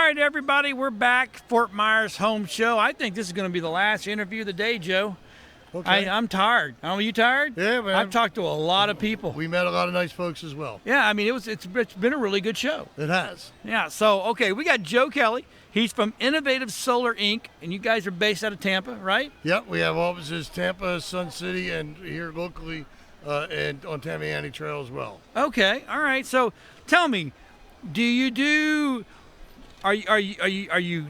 right, everybody, we're back. Fort Myers Home Show. I think this is going to be the last interview of the day, Joe. Okay. I'm tired. Are you tired? Yeah, man. I've talked to a lot of people. We met a lot of nice folks as well. Yeah, I mean, it's been a really good show. It has. Yeah, so, okay, we got Joe Kelly. He's from Innovative Solar, Inc., and you guys are based out of Tampa, right? Yep, we have offices Tampa, Sun City, and here locally and on Tamiami Trail as well. Okay, all right. So tell me, are you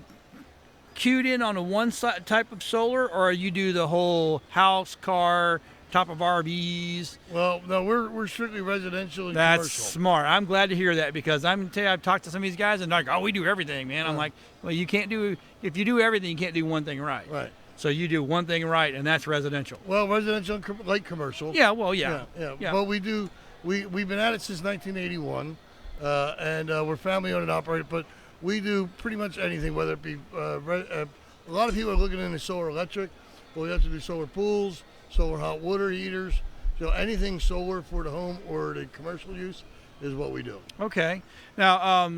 cued in on a one type of solar, or you do the whole house, car, top of RVs? Well, no, we're strictly residential and That's commercial. smart. I'm glad to hear that, because I'm gonna tell you, I've talked to some of these guys and they're like, oh, we do everything, man. I'm like, well, you can't do, if you do everything, you can't do one thing right. Right. So you do one thing right, and that's residential. Well, residential and light commercial. Yeah, well, yeah. But we do. We've been at it since 1981, and we're family owned and operated. But we do pretty much anything, whether it be a lot of people are looking into solar electric, but we have to do solar pools, solar hot water heaters. So anything solar for the home or the commercial use is what we do. Okay. Now,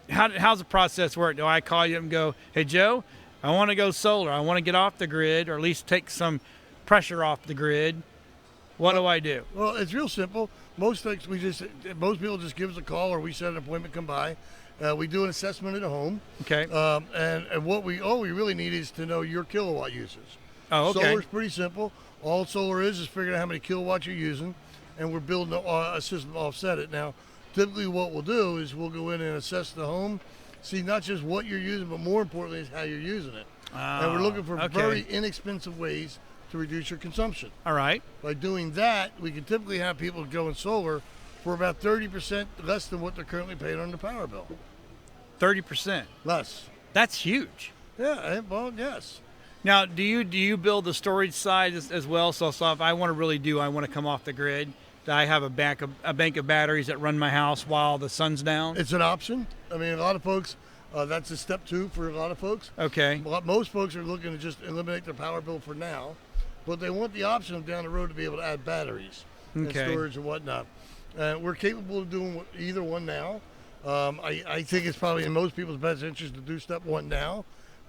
how's the process work? Do I call you and go, hey, Joe, I want to go solar. I want to get off the grid, or at least take some pressure off the grid. What do I do? Well, it's real simple. Most people just give us a call, or we set an appointment, come by. We do an assessment at a home. Okay. And all we really need is to know your kilowatt usage. Oh, okay. Solar's pretty simple. All solar is figuring out how many kilowatts you're using, and we're building a system to offset it. Now, typically what we'll do is we'll go in and assess the home, see not just what you're using, but more importantly is how you're using it. And we're looking for very inexpensive ways to reduce your consumption. All right. By doing that, we can typically have people go in solar for about 30% less than what they're currently paying on their power bill. 30%. Less. That's huge. Yeah, well, yes. Now, do you build the storage side as well? So if I want to come off the grid, do I have a bank of batteries that run my house while the sun's down? It's an option. I mean, a lot of folks, that's a step two for a lot of folks. Okay. Most folks are looking to just eliminate their power bill for now, but they want the option of down the road to be able to add batteries and storage and whatnot. We're capable of doing either one now. I think it's probably in most people's best interest to do step one now.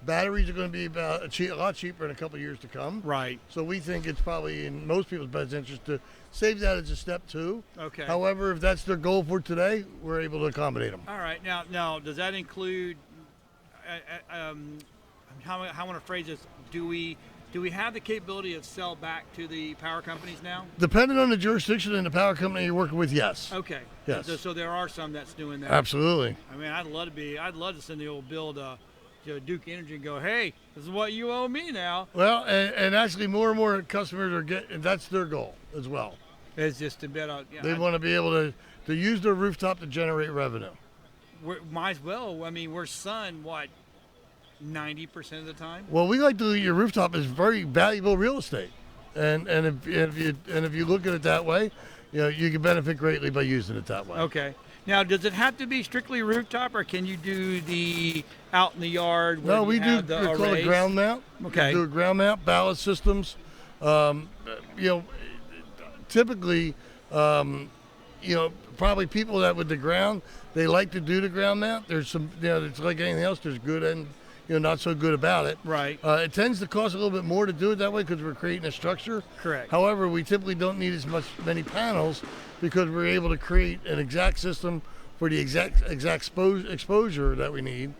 Batteries are going to be a lot cheaper in a couple of years to come. Right. So we think it's probably in most people's best interest to save that as a step two. Okay. However, if that's their goal for today, we're able to accommodate them. All right. Now, does that include? How I want to phrase this? Do we have the capability of sell back to the power companies now? Depending on the jurisdiction and the power company you're working with, yes. Okay. Yes. So there are some that's doing that. Absolutely. I mean, I'd love to send the old bill to Duke Energy and go, hey, this is what you owe me now. Well, and actually more and more customers are that's their goal as well. It's just a bit they want to be able to use their rooftop to generate revenue. Might as well. I mean, we're sun, 90% of the time? Well, we like to your rooftop is very valuable real estate. And if you look at it that way, you can benefit greatly by using it that way. Okay. Now, does it have to be strictly rooftop, or can you do the out in the yard? No, we do. We call it ground mount. Okay. We do a ground mount, ballast systems. Typically, probably people that with the ground, they like to do the ground mount. There's some, it's like anything else. There's good and not so good about it. Right. It tends to cost a little bit more to do it that way because we're creating a structure. Correct. However, we typically don't need many panels because we're able to create an exact system for the exact exposure that we need,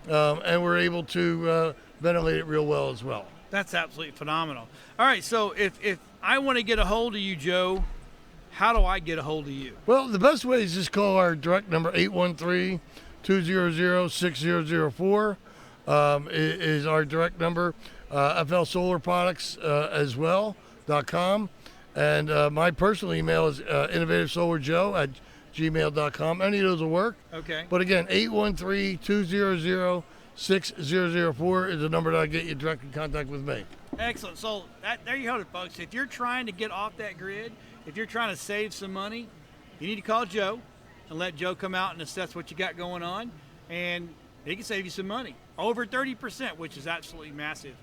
and we're able to ventilate it real well as well. That's absolutely phenomenal. All right, so if I want to get a hold of you, Joe, how do I get a hold of you? Well, the best way is just call our direct number, 813-200-6004. Is our direct number, FL Solar Products as well.com. And my personal email is innovativesolarjoe@gmail.com. Any of those will work. Okay. But again, 813-200-6004 is the number that'll get you direct in contact with me. Excellent. So there you have it, folks. If you're trying to get off that grid, if you're trying to save some money, you need to call Joe and let Joe come out and assess what you got going on, and he can save you some money. Over 30%, which is absolutely massive,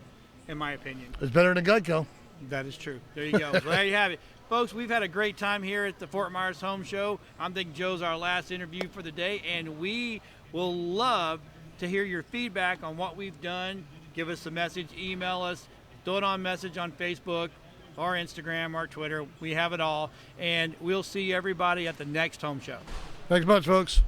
in my opinion. It's better than Geico. That is true. There you go. Well, there you have it. Folks, we've had a great time here at the Fort Myers Home Show. I'm thinking Joe's our last interview for the day, and we will love to hear your feedback on what we've done. Give us a message, email us, throw it on message on Facebook, or Instagram, or Twitter. We have it all. And we'll see everybody at the next home show. Thanks much, folks.